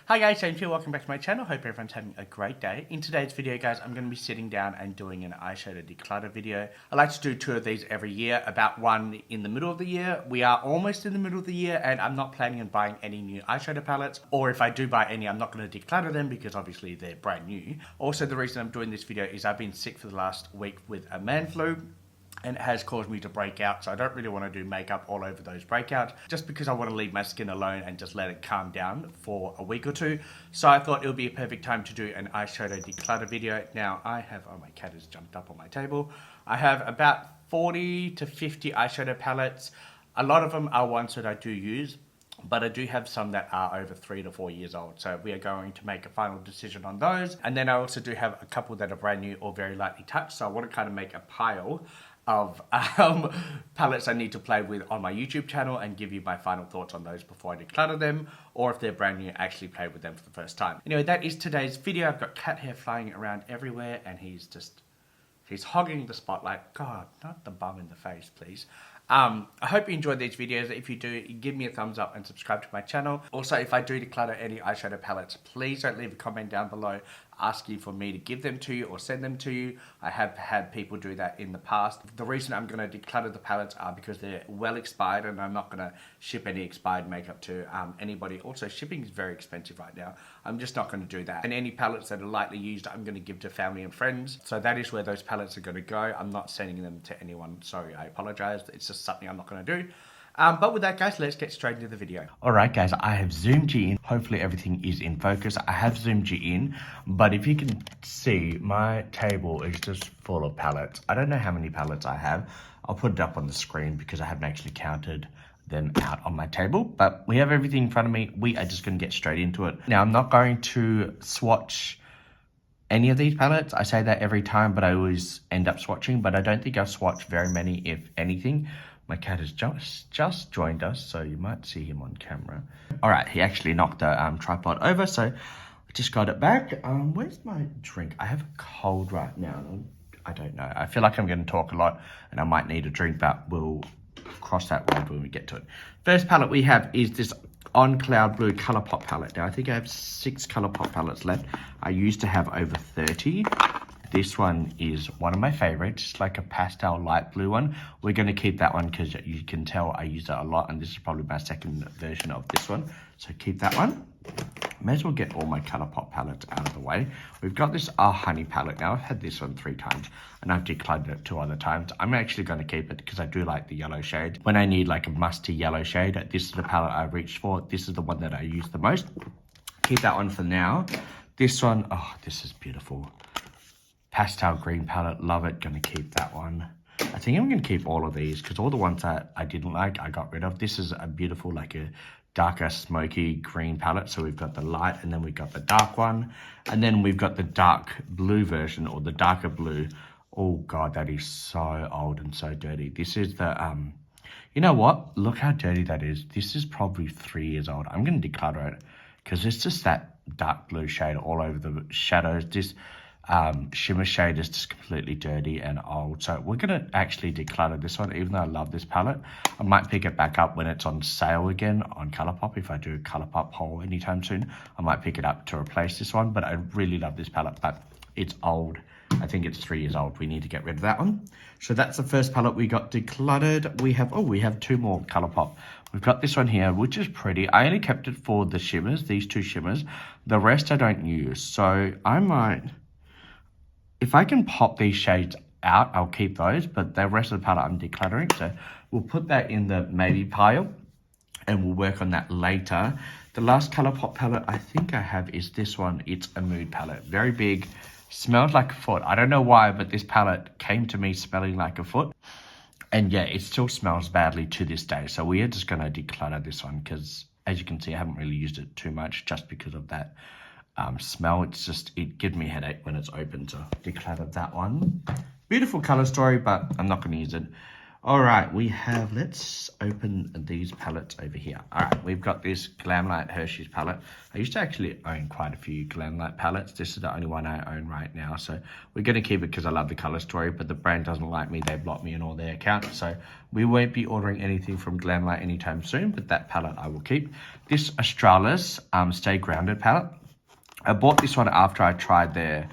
Hi guys, James here, welcome back to my channel. Hope everyone's having a great day. In today's video guys, I'm going to be sitting down and doing an eyeshadow declutter video. I like to do 2 of these every year, about 1 in the middle of the year. We are almost in the middle of the year and I'm not planning on buying any new eyeshadow palettes. Or if I do buy any, I'm not going to declutter them because obviously they're brand new. Also, the reason I'm doing this video is I've been sick for the last week with a man flu. And it has caused me to break out, so I don't really want to do makeup all over those breakouts, just because I want to leave my skin alone and just let it calm down for a week or 2. So I thought it would be a perfect time to do an eyeshadow declutter video. Now I have, oh my cat has jumped up on my table. I have about 40 to 50 eyeshadow palettes. A lot of them are ones that I do use, but I do have some that are over 3 to 4 years old. So we are going to make a final decision on those. And then I also do have a couple that are brand new or very lightly touched. So I want to kind of make a pile of palettes I need to play with on my YouTube channel and give you my final thoughts on those before I declutter them, or if they're brand new, actually play with them for the first time. Anyway, that is today's video. I've got cat hair flying around everywhere and he's hogging the spotlight. God, not the bum in the face, please. I hope you enjoyed these videos. If you do, give me a thumbs up and subscribe to my channel. Also, if I do declutter any eyeshadow palettes, please don't leave a comment down below asking for me to give them to you or send them to you. I have had people do that in the past. The reason I'm going to declutter the palettes are because they're well expired and I'm not going to ship any expired makeup to anybody. Also, shipping is very expensive right now. I'm just not going to do that. And any palettes that are lightly used, I'm going to give to family and friends. So that is where those palettes are going to go. I'm not sending them to anyone. Sorry, I apologize. It's just something I'm not going to do. But with that, guys, let's get straight into the video. Alright guys, I have zoomed you in. Hopefully everything is in focus. I have zoomed you in, but if you can see, my table is just full of palettes. I don't know how many palettes I have. I'll put it up on the screen because I haven't actually counted them out on my table, but we have everything in front of me. We are just going to get straight into it. Now, I'm not going to swatch any of these palettes. I say that every time, but I always end up swatching, but I don't think I've swatched very many, if anything. My cat has just joined us, so you might see him on camera. All right, he actually knocked the tripod over, so I just got it back. Where's my drink? I have a cold right now. I don't know. I feel like I'm going to talk a lot, and I might need a drink, but we'll cross that road when we get to it. First palette we have is this On Cloud Blue Colourpop palette. Now, I think I have 6 Colourpop palettes left. I used to have over 30. This one is one of my favorites. It's like a pastel light blue one. We're going to keep that one because you can tell I use it a lot, and this is probably my second version of this one. So keep that one. May as well get all my Colourpop palettes out of the way. We've got this Honey palette now. I've had this one 3 times and I've decluttered it 2 other times. I'm actually going to keep it because I do like the yellow shade. When I need like a musty yellow shade, this is the palette I reached for. This is the one that I use the most. Keep that one for now. This one, oh, this is beautiful. Pastel green palette, love it, gonna keep that one. I think I'm gonna keep all of these because all the ones that I didn't like, I got rid of. This is a beautiful, like a darker smoky green palette. So we've got the light and then we've got the dark one. And then we've got the dark blue version, or the darker blue. Oh God, that is so old and so dirty. This is the, you know what? Look how dirty that is. This is probably 3 years old. I'm gonna declutter it because it's just that dark blue shade all over the shadows. This shimmer shade is just completely dirty and old, so we're gonna actually declutter this one. Even though I love this palette, I might pick it back up when it's on sale again on Colourpop. If I do a Colourpop haul anytime soon, I might pick it up to replace this one, but I really love this palette, but it's old. I think it's 3 years old. We need to get rid of that one. So that's the first palette we got decluttered. We have 2 more Colourpop. We've got this one here, which is pretty. I only kept it for the shimmers, these 2 shimmers. The rest I don't use, so I might, if I can pop these shades out, I'll keep those, but the rest of the palette I'm decluttering. So we'll put that in the maybe pile and we'll work on that later. The last Colourpop palette I think I have is this one. It's a Mood palette, very big, smells like a foot. I don't know why, but this palette came to me smelling like a foot. And yeah, it still smells badly to this day. So we are just gonna declutter this one because as you can see, I haven't really used it too much just because of that smell. It gives me a headache when it's open, to declutter that one. Beautiful color story, but I'm not going to use it. All right, let's open these palettes over here. All right, we've got this Glamlight Hershey's palette. I used to actually own quite a few Glamlight palettes. This is the only one I own right now. So we're going to keep it because I love the color story, but the brand doesn't like me. They blocked me in all their accounts. So we won't be ordering anything from Glamlight anytime soon, but that palette I will keep. This Australis Stay Grounded palette. I bought this one after I tried their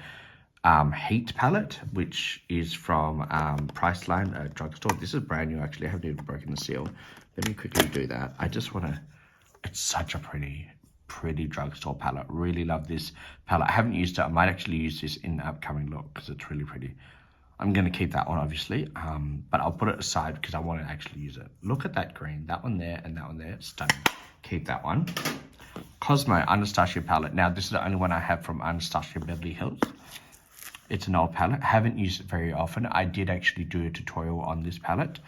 Heat palette, which is from Priceline drugstore. This is brand new actually. I haven't even broken the seal. Let me quickly do that. I just want to, it's such a pretty drugstore palette. Really love this palette. I haven't used it. I might actually use this in the upcoming look because it's really pretty. I'm going to keep that one obviously, but I'll put it aside because I want to actually use it. Look at that green, that one there and that one there, stunning. Keep that one. Cosmo Anastasia palette. Now this is the only one I have from Anastasia Beverly Hills. It's an old palette. I haven't used it very often. I did actually do a tutorial on this palette.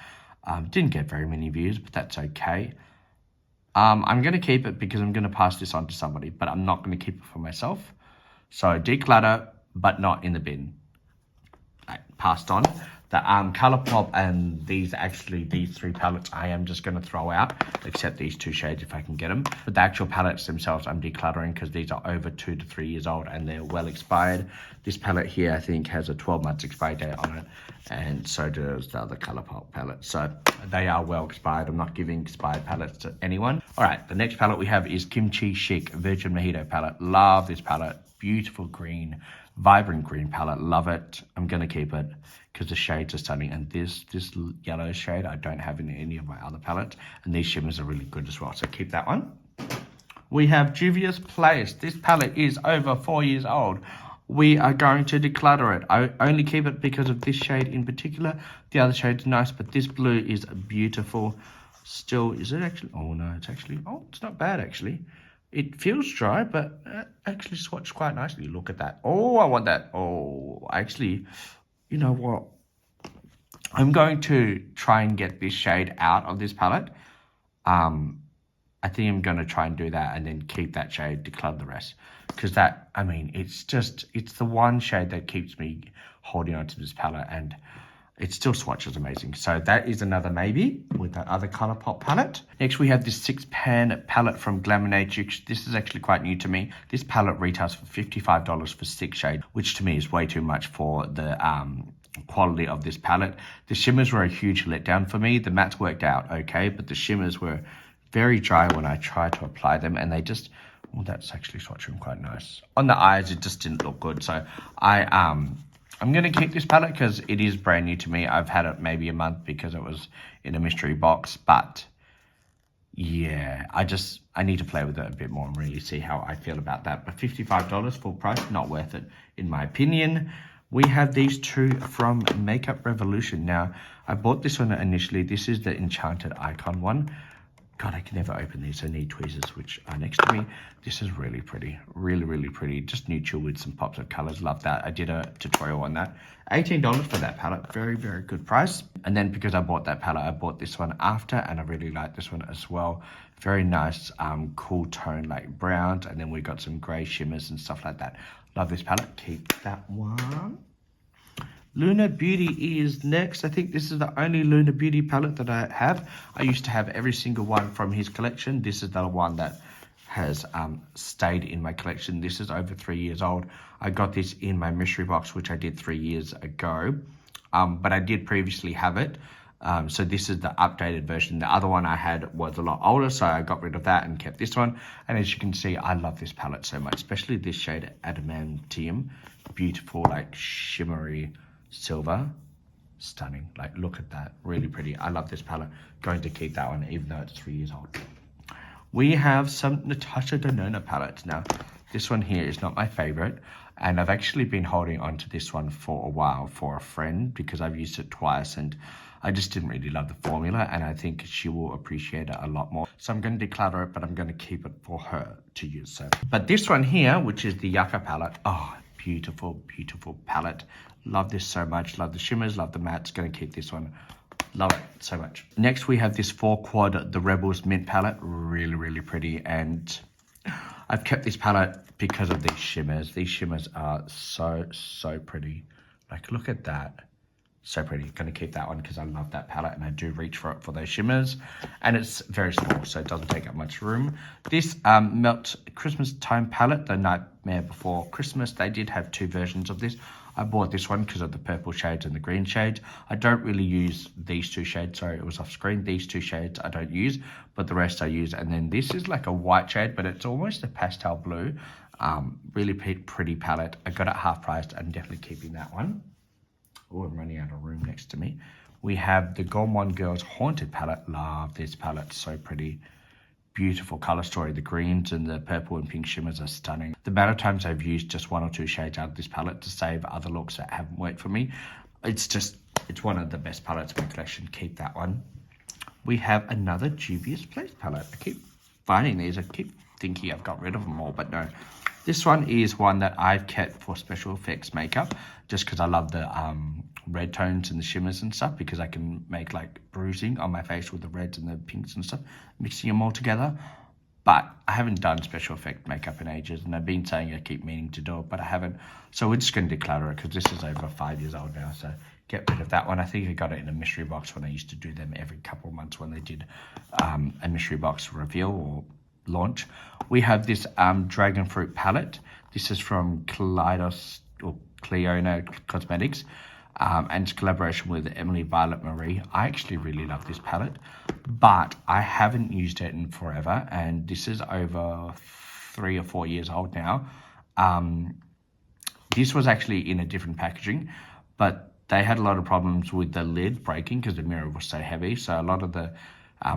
Didn't get very many views, but that's okay. I'm going to keep it because I'm going to pass this on to somebody, but I'm not going to keep it for myself. So declutter, but not in the bin. I passed on. The Colourpop and these three palettes I am just going to throw out, except these two shades if I can get them. But the actual palettes themselves I'm decluttering because these are over 2 to 3 years old and they're well expired. This palette here I think has a 12 months expiry date on it, and so does the other Colourpop palette. So they are well expired. I'm not giving expired palettes to anyone. All right, the next palette we have is Kimchi Chic Virgin Mojito palette. Love this palette. Beautiful green, vibrant green palette. Love it. I'm going to keep it because the shades are stunning, and this yellow shade I don't have in any of my other palettes, and these shimmers are really good as well, so keep that one. We have Juvia's Place. This palette is over 4 years old. We are going to declutter it. I only keep it because of this shade in particular. The other shade's nice, but this blue is beautiful. Still, is it actually? Oh no, it's actually, oh, it's not bad actually. It feels dry, but actually swatched quite nicely. Look at that. Oh, I want that. Oh, actually, you know what? I'm going to try and get this shade out of this palette. I think I'm going to try and do that and then keep that shade, declutter the rest. Because that, I mean, it's the one shade that keeps me holding on to this palette, and it still swatches amazing. So that is another maybe with that other Colourpop palette. Next, we have this 6-pan palette from Glamour-Natrix. This is actually quite new to me. This palette retails for $55 for 6 shades, which to me is way too much for the quality of this palette. The shimmers were a huge letdown for me. The mattes worked out okay, but the shimmers were very dry when I tried to apply them, and they just, well, that's actually swatching quite nice. On the eyes, it just didn't look good. So I'm going to keep this palette because it is brand new to me. I've had it maybe a month because it was in a mystery box, but yeah, I need to play with it a bit more and really see how I feel about that. But $55 full price, not worth it in my opinion. We have these two from Makeup Revolution. Now, I bought this one initially. This is the Enchanted Icon one. God, I can never open these. I need tweezers, which are next to me. This is really pretty. Really, really pretty. Just neutral with some pops of colors. Love that. I did a tutorial on that. $18 for that palette. Very, very good price. And then because I bought that palette, I bought this one after, and I really like this one as well. Very nice, cool tone like browns. And then we got some gray shimmers and stuff like that. Love this palette. Keep that one. Luna Beauty is next. I think this is the only Luna Beauty palette that I have. I used to have every single one from his collection. This is the one that has stayed in my collection. This is over 3 years old. I got this in my mystery box, which I did 3 years ago. But I did previously have it. So this is the updated version. The other one I had was a lot older, so I got rid of that and kept this one. And as you can see, I love this palette so much, especially this shade Adamantium. Beautiful, like shimmery silver. Stunning. Like, look at that. Really pretty. I love this palette. Going to keep that one, even though it's 3 years old. We have some Natasha Denona palettes. Now, this one here is not my favorite. And I've actually been holding on to this one for a while for a friend because I've used it twice and I just didn't really love the formula, and I think she will appreciate it a lot more. So I'm going to declutter it, but I'm going to keep it for her to use. So, but this one here, which is the Yucca palette, oh, beautiful, beautiful palette. Love this so much. Love the shimmers, love the mattes. Going to keep this one. Love it so much. Next, we have this 4-quad, the Rebels Mint palette. Really, really pretty. And I've kept this palette because of these shimmers. These shimmers are so, so pretty. Like, look at that. So pretty. Going to keep that one because I love that palette and I do reach for it for those shimmers. And it's very small, so it doesn't take up much room. This Melt Christmas Time palette, the Nightmare Before Christmas, they did have 2 versions of this. I bought this one because of the purple shades and the green shades. I don't really use these 2 shades. Sorry, it was off screen. These 2 shades I don't use, but the rest I use. And then this is like a white shade, but it's almost a pastel blue. Really pretty palette. I got it half priced. I'm definitely keeping that one. Oh, I'm running out of room next to me. We have the Gourmand Girls Haunted palette. Love this palette. So pretty. Beautiful color story. The greens and the purple and pink shimmers are stunning. The amount of times I've used just 1 or 2 shades out of this palette to save other looks that haven't worked for me. It's one of the best palettes in my collection. Keep that one. We have another Dubious Place palette. I keep finding these. I keep thinking I've got rid of them all, but no. This one is one that I've kept for special effects makeup, just because I love the red tones and the shimmers and stuff, because I can make like bruising on my face with the reds and the pinks and stuff, mixing them all together. But I haven't done special effect makeup in ages, and I've been saying I keep meaning to do it, but I haven't. So we're just going to declutter it because this is over 5 years old now. So get rid of that one. I think I got it in a mystery box when I used to do them every couple of months when they did a mystery box reveal or launch. We have this Dragon Fruit palette. This is from Kaleidos or Cleona Cosmetics, and it's collaboration with Emily Violet Marie. I actually really love this palette, but I haven't used it in forever, and this is over 3 or 4 years old now. This was actually in a different packaging, but they had a lot of problems with the lid breaking because the mirror was so heavy, so a lot of the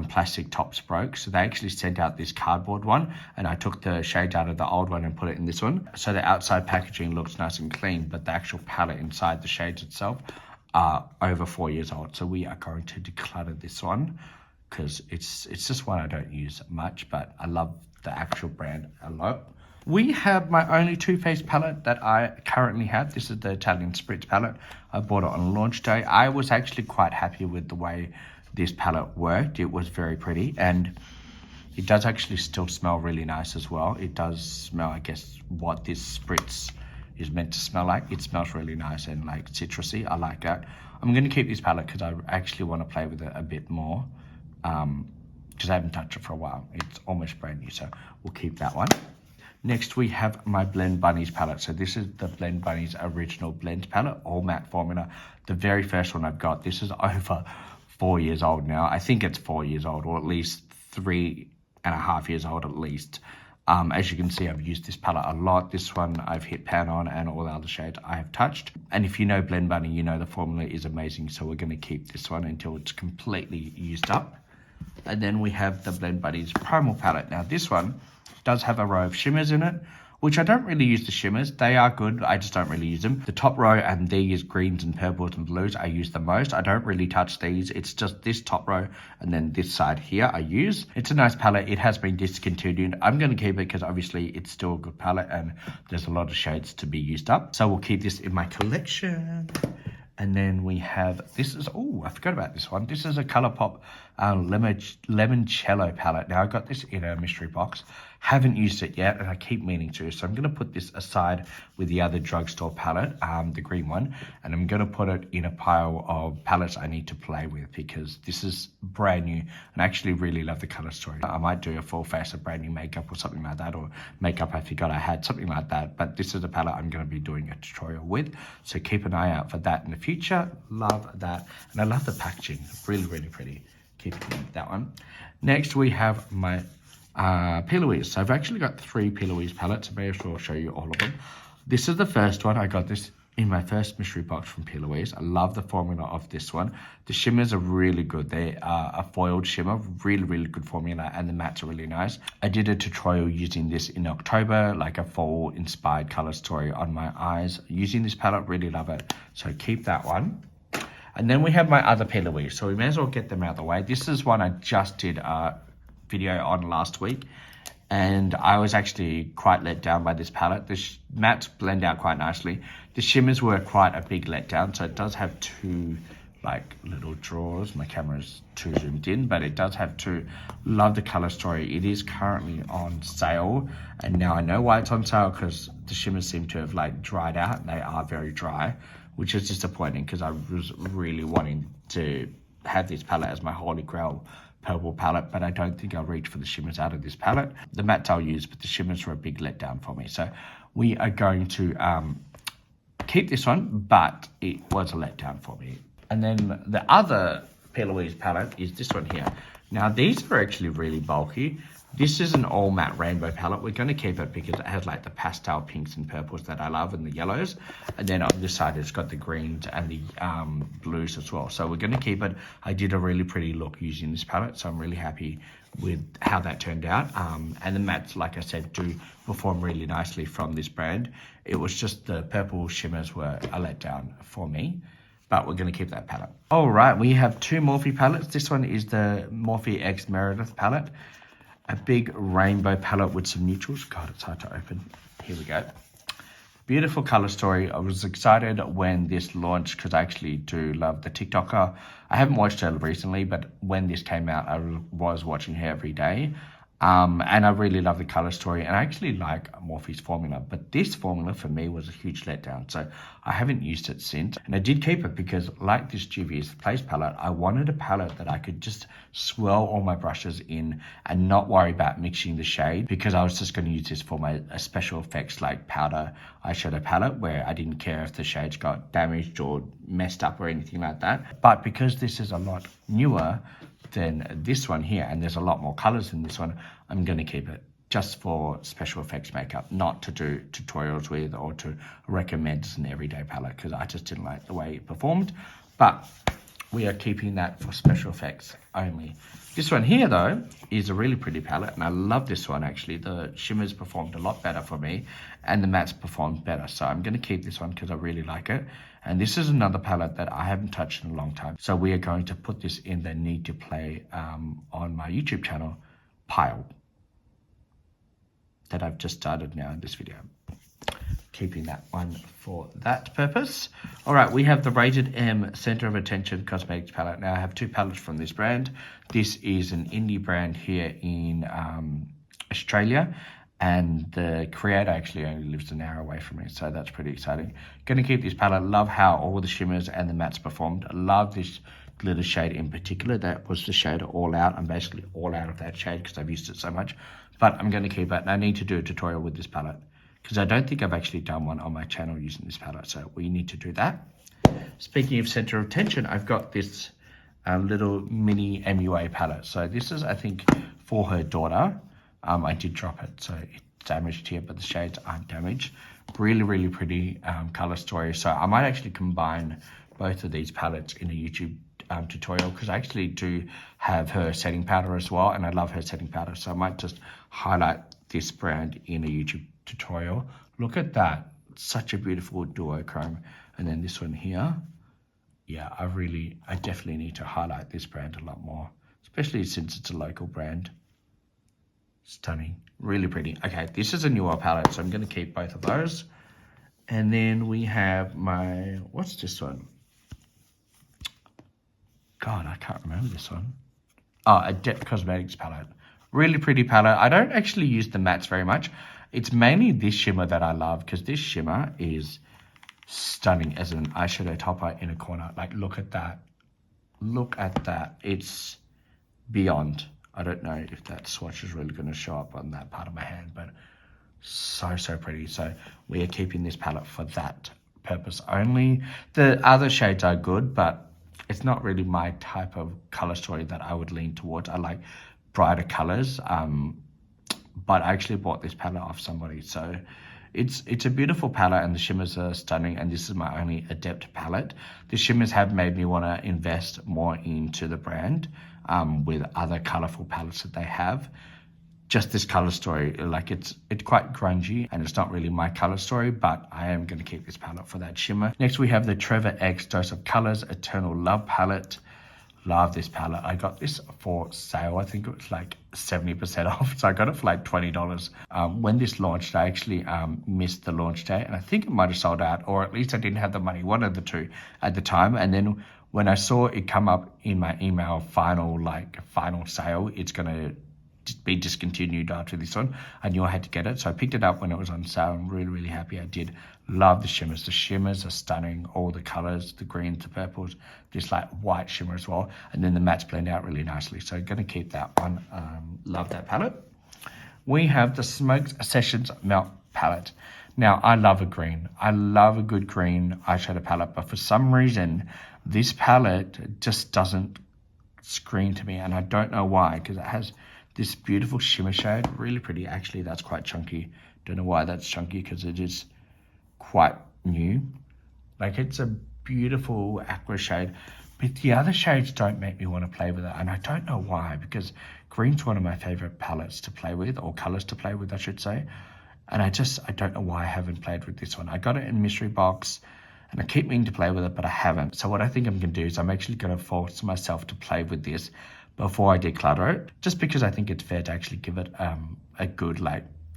plastic tops broke, so they actually sent out this cardboard one, and I took the shades out of the old one and put it in this one. So the outside packaging looks nice and clean, but the actual palette inside the shades itself are over 4 years old. So we are going to declutter this one because it's just one I don't use much, but I love the actual brand a lot. We have my only Too Faced palette that I currently have. This is the Italian Spritz palette. I bought it on launch day. I was actually quite happy with the way this palette worked. It was very pretty, and it does actually still smell really nice as well. It does smell, I guess, what this spritz is meant to smell like. It smells really nice and like citrusy. I like that. I'm going to keep this palette because I actually want to play with it a bit more, because I haven't touched it for a while. It's almost brand new, so we'll keep that one. Next, we have my Blend Bunnies palette. So this is the Blend Bunnies original blend palette, all matte formula. The very first one I've got. This is over 4 years old now. I think it's 4 years old, or at least 3.5 years old at least. As you can see, I've used this palette a lot. This one I've hit pan on, and all the other shades I have touched. And if you know Blend Bunny, you know the formula is amazing. So we're going to keep this one until it's completely used up. And then we have the Blend Bunnies Primal palette. Now this one does have a row of shimmers in it, which I don't really use the shimmers. They are good, I just don't really use them. The top row and these greens and purples and blues I use the most. I don't really touch these. It's just this top row and then this side here I use. It's a nice palette. It has been discontinued. I'm going to keep it because obviously it's still a good palette and there's a lot of shades to be used up. So we'll keep this in my collection. And then we have, this is, oh, I forgot about this one. This is a Colourpop Limoncello palette. Now I got this in a mystery box. Haven't used it yet, and I keep meaning to. So I'm going to put this aside with the other drugstore palette, the green one. And I'm going to put it in a pile of palettes I need to play with because this is brand new. And I actually really love the color story. I might do a full face of brand new makeup or something like that, or makeup I forgot I had, something like that. But this is a palette I'm going to be doing a tutorial with. So keep an eye out for that in the future. Love that. And I love the packaging. Really, really pretty. Keep that one. Next, we have my P. Louise. So I've actually got 3 P. Louise palettes. I may as well show you all of them. This is the first one. I got this in my first mystery box from P. Louise. I love the formula of this one. The shimmers are really good. They are a foiled shimmer, really, really good formula, and the mattes are really nice. I did a tutorial using this in October, like a fall inspired color story on my eyes. Using this palette, really love it. So keep that one. And then we have my other P. Louise. So we may as well get them out of the way. This is one I just did a video on last week. And I was actually quite let down by this palette. The mattes blend out quite nicely. The shimmers were quite a big letdown. So it does have 2 like little drawers. My camera's too zoomed in, but it does have 2. Love the color story. It is currently on sale. And now I know why it's on sale, because the shimmers seem to have like dried out. They are very dry, which is disappointing because I was really wanting to have this palette as my holy grail purple palette, but I don't think I'll reach for the shimmers out of this palette. The mattes I'll use, but the shimmers were a big letdown for me. So we are going to keep this one, but it was a letdown for me. And then the other P. Louise palette is this one here. Now these are actually really bulky. This is an all matte rainbow palette. We're going to keep it because it has like the pastel pinks and purples that I love and the yellows. And then on this side, it's got the greens and the blues as well. So we're going to keep it. I did a really pretty look using this palette, so I'm really happy with how that turned out. And the mattes, like I said, do perform really nicely from this brand. It was just the purple shimmers were a letdown for me, but we're going to keep that palette. All right, we have two Morphe palettes. This one is the Morphe X Meredith palette. A big rainbow palette with some neutrals. God, it's hard to open. Here we go. Beautiful color story. I was excited when this launched because I actually do love the TikToker. I haven't watched her recently, but when this came out, I was watching her every day. And I really love the color story, and I actually like Morphe's formula, but this formula for me was a huge letdown, so I haven't used it since. And I did keep it because, like this Juvia's Place palette, I wanted a palette that I could just swirl all my brushes in and not worry about mixing the shade, because I was just going to use this for my special effects like powder eyeshadow palette, where I didn't care if the shades got damaged or messed up or anything like that. But because this is a lot newer than this one here, and there's a lot more colors in this one, I'm going to keep it just for special effects makeup, not to do tutorials with or to recommend as an everyday palette, because I just didn't like the way it performed. But we are keeping that for special effects only. This one here though is a really pretty palette, and I love this one actually. The shimmers performed a lot better for me and the mattes performed better, so I'm going to keep this one because I really like it. And this is another palette that I haven't touched in a long time, so we are going to put this in the need to play on my YouTube channel pile that I've just started now in this video. Keeping that one for that purpose. All right, we have the Rated M Center of Attention Cosmetics palette. Now I have two palettes from this brand. This is an indie brand here in Australia, and the creator actually only lives an hour away from me, so that's pretty exciting. Gonna keep this palette. Love how all the shimmers and the mattes performed. Love this glitter shade in particular. That was the shade All Out. I'm basically all out of that shade because I've used it so much, but I'm going to keep it, and I need to do a tutorial with this palette because I don't think I've actually done one on my channel using this palette, so we need to do that. Speaking of center of attention, I've got this little mini MUA palette. So this is, I think, for her daughter. I did drop it, so it's damaged here, but the shades aren't damaged. Really, really pretty color story. So I might actually combine both of these palettes in a YouTube tutorial, because I actually do have her setting powder as well, and I love her setting powder, so I might just highlight this brand in a YouTube tutorial. Look at that, such a beautiful duochrome. And then this one here, yeah, I definitely need to highlight this brand a lot more, especially since it's a local brand. Stunning, really pretty. Okay, this is a newer palette, so I'm going to keep both of those. And then we have my, what's this one? God, I can't remember this one. Oh, a Depth Cosmetics palette. Really pretty palette. I don't actually use the mattes very much. It's mainly this shimmer that I love, because this shimmer is stunning as an eyeshadow topper in a corner. Like, look at that. Look at that. It's beyond. I don't know if that swatch is really going to show up on that part of my hand, but so pretty. So we are keeping this palette for that purpose only. The other shades are good, but it's not really my type of color story that I would lean towards. I like brighter colors, but I actually bought this palette off somebody. So it's a beautiful palette, and the shimmers are stunning, and this is my only Adept palette. The shimmers have made me want to invest more into the brand with other colorful palettes that they have. Just this color story, like it's quite grungy, and it's not really my color story, but I am going to keep this palette for that shimmer. Next we have the Trevor X Dose of Colors Eternal Love palette. Love this palette. I got this for sale. I think it was like 70% off, so I got it for like $20. When this launched, I actually missed the launch date, and I think it might have sold out, or at least I didn't have the money, one of the two at the time. And then when I saw it come up in my email, final sale, it's gonna be discontinued after this one. I knew I had to get it, so I picked it up when it was on sale. I'm really, really happy I did. Love the shimmers. The shimmers are stunning. All the colors, the greens, the purples, just like white shimmer as well. And then the mattes blend out really nicely. So I'm going to keep that one. Love that palette. We have the Smoked Sessions Melt palette. Now, I love a green. I love a good green eyeshadow palette, but for some reason, this palette just doesn't scream to me, and I don't know why, because it has this beautiful shimmer shade, really pretty. Actually, that's quite chunky. Don't know why that's chunky, because it is quite new. Like, it's a beautiful aqua shade, but the other shades don't make me want to play with it, and I don't know why, because green's one of my favorite palettes to play with, or colors to play with, I should say. And I don't know why I haven't played with this one. I got it in mystery box, and I keep meaning to play with it, but I haven't. So what I think I'm going to do is I'm actually going to force myself to play with this before I declutter it, just because I think it's fair to actually give it a good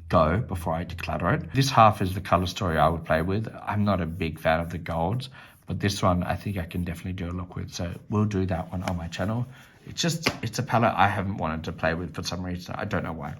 go before I declutter it. This half is the color story I would play with. I'm not a big fan of the golds, but this one I think I can definitely do a look with. So we'll do that one on my channel. It's a palette I haven't wanted to play with for some reason. I don't know why.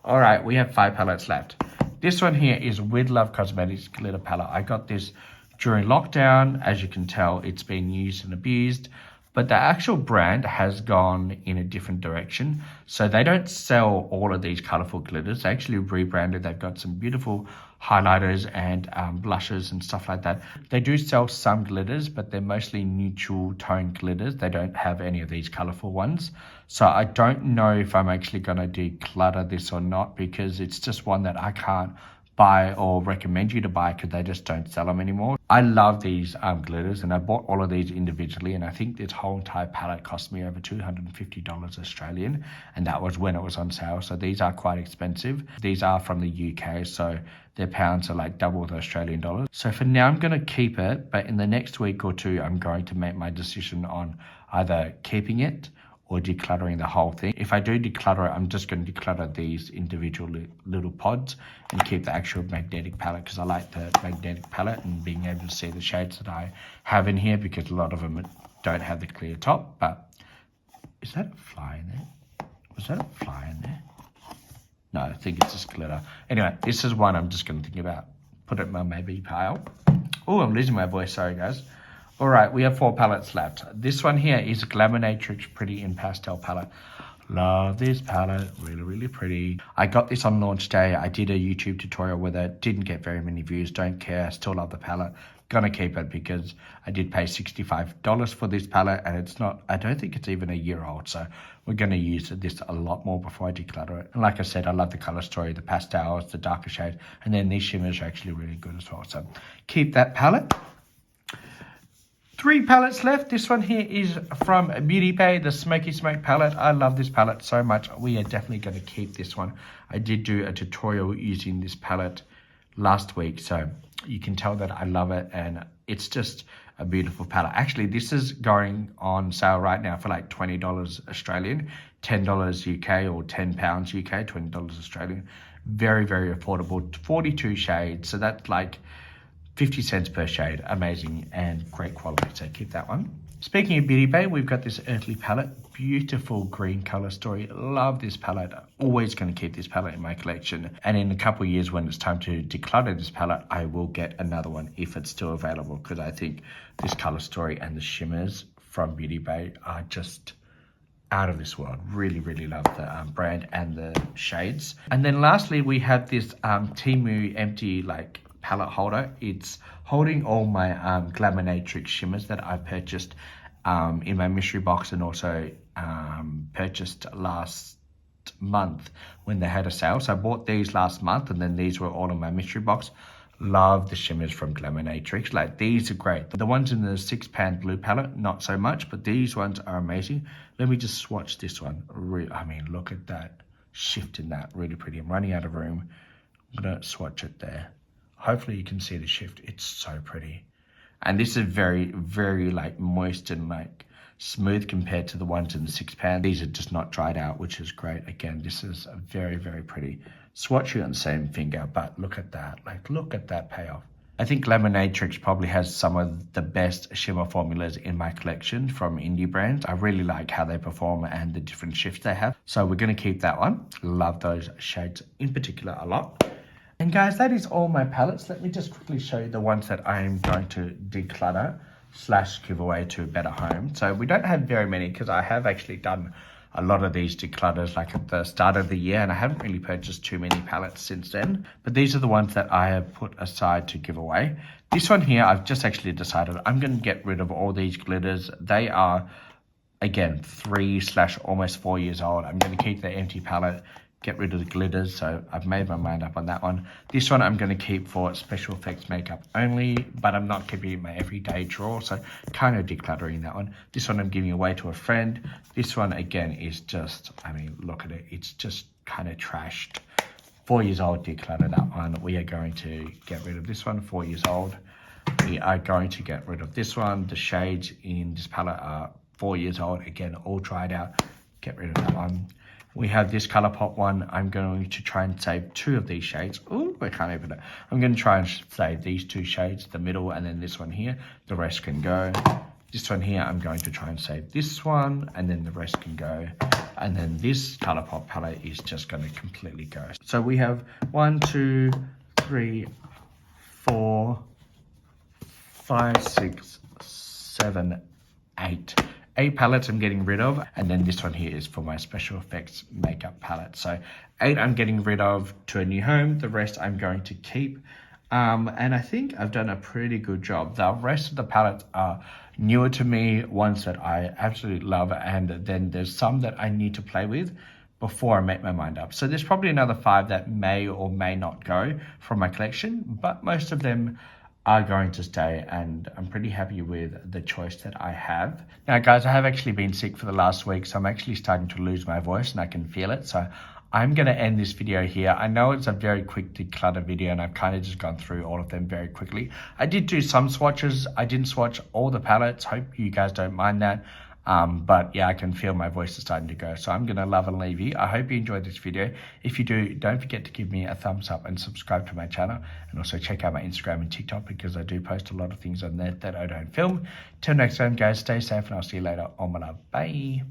All right, we have 5 palettes left. This one here is With Love Cosmetics Glitter Palette. I got this during lockdown. As you can tell, it's been used and abused, but the actual brand has gone in a different direction. So they don't sell all of these colorful glitters. They actually rebranded. They've got some beautiful highlighters and blushes and stuff like that. They do sell some glitters, but they're mostly neutral tone glitters. They don't have any of these colorful ones. So I don't know if I'm actually going to declutter this or not, because it's just one that I can't buy or recommend you to buy, because they just don't sell them anymore. I love these glitters, and I bought all of these individually, and I think this whole entire palette cost me over $250 Australian, and that was when it was on sale. So these are quite expensive. These are from the UK, so their pounds are like double the Australian dollars. So for now, I'm going to keep it, but in the next week or two, I'm going to make my decision on either keeping it or decluttering the whole thing. If I do declutter it, I'm just going to declutter these individual little pods and keep the actual magnetic palette, because I like the magnetic palette and being able to see the shades that I have in here, because a lot of them don't have the clear top. But is that a fly in there? Was that a fly in there? No, I think it's just glitter. Anyway, this is one I'm just going to think about. Put it in my maybe pile. Oh, I'm losing my voice. Sorry, guys. All right, we have 4 palettes left. This one here is Glaminatrix Pretty in Pastel palette. Love this palette, really, really pretty. I got this on launch day. I did a YouTube tutorial with it. Didn't get very many views, don't care. Still love the palette. Gonna keep it because I did pay $65 for this palette, and it's not, I don't think it's even a year old. So we're gonna use this a lot more before I declutter it. And like I said, I love the color story, the pastels, the darker shade, and then these shimmers are actually really good as well. So keep that palette. 3 palettes left. This one here is from Beauty Bay, the Smoky Smoke palette. I love this palette so much. We are definitely going to keep this one. I did do a tutorial using this palette last week, so you can tell that I love it, and it's just a beautiful palette. Actually, this is going on sale right now for like $20 Australian, $10 UK, or £10 UK, $20 Australian. Very, very affordable. 42 shades, so that's like 50 cents per shade. Amazing and great quality, so keep that one. Speaking of Beauty Bay, we've got this earthly palette. Beautiful green color story. Love this palette. Always going to keep this palette in my collection. And in a couple of years, when it's time to declutter this palette, I will get another one if it's still available, because I think this color story and the shimmers from Beauty Bay are just out of this world. Really, really love the brand and the shades. And then lastly, we have this Temu empty palette holder. It's holding all my Glaminatrix shimmers that I purchased in my mystery box, and also purchased last month when they had a sale. So I bought these last month, and then these were all in my mystery box. Love the shimmers from Glaminatrix. These are great. The ones in the 6-pan blue palette, not so much, but these ones are amazing. Let me just swatch this one. I mean, look at that shift in that. Really pretty. I'm running out of room. I'm gonna swatch it there. Hopefully you can see the shift. It's so pretty. And this is very, very moist and smooth compared to the ones in the 6-pan. These are just not dried out, which is great. Again, this is very, very pretty. Swatching on the same finger, but look at that. Look at that payoff. I think Lemonatrix probably has some of the best shimmer formulas in my collection from indie brands. I really like how they perform and the different shifts they have. So we're going to keep that one. Love those shades in particular a lot. And guys, that is all my palettes. Let me just quickly show you the ones that I am going to declutter / give away to a better home. So we don't have very many because I have actually done a lot of these declutters like at the start of the year, and I haven't really purchased too many palettes since then. But these are the ones that I have put aside to give away. This one here, I've just actually decided I'm going to get rid of all these glitters. They are, again, 3 / almost 4 years old. I'm going to keep the empty palette, get rid of the glitters, so I've made my mind up on that one. This one I'm going to keep for special effects makeup only, but I'm not keeping it in my everyday drawer, so kind of decluttering that one. This one I'm giving away to a friend. This one again is just, I mean, look at it, it's just kind of trashed. 4 years old, declutter that one. We are going to get rid of this one, 4 years old. We are going to get rid of this one. The shades in this palette are 4 years old, again, all dried out. Get rid of that one. We have this ColourPop one. I'm going to try and save 2 of these shades. Oh, I can't open it. I'm going to try and save these 2 shades, the middle and then this one here. The rest can go. This one here, I'm going to try and save this one, and then the rest can go. And then this ColourPop palette is just going to completely go. So we have 1, 2, 3, 4, 5, 6, 7, 8. 8 palettes I'm getting rid of, and then this one here is for my special effects makeup palette. So 8 I'm getting rid of to a new home. The rest I'm going to keep. And I think I've done a pretty good job. The rest of the palettes are newer to me, ones that I absolutely love, and then there's some that I need to play with before I make my mind up. So there's probably another 5 that may or may not go from my collection, but most of them are going to stay, and I'm pretty happy with the choice that I have. Now guys, I have actually been sick for the last week, so I'm actually starting to lose my voice and I can feel it. So I'm going to end this video here. I know it's a very quick declutter video and I've kind of just gone through all of them very quickly. I did do some swatches. I didn't swatch all the palettes. Hope you guys don't mind that. But yeah, I can feel my voice is starting to go. So I'm going to love and leave you. I hope you enjoyed this video. If you do, don't forget to give me a thumbs up and subscribe to my channel. And also check out my Instagram and TikTok because I do post a lot of things on there that I don't film. Till next time, guys, stay safe and I'll see you later. On my love. Bye.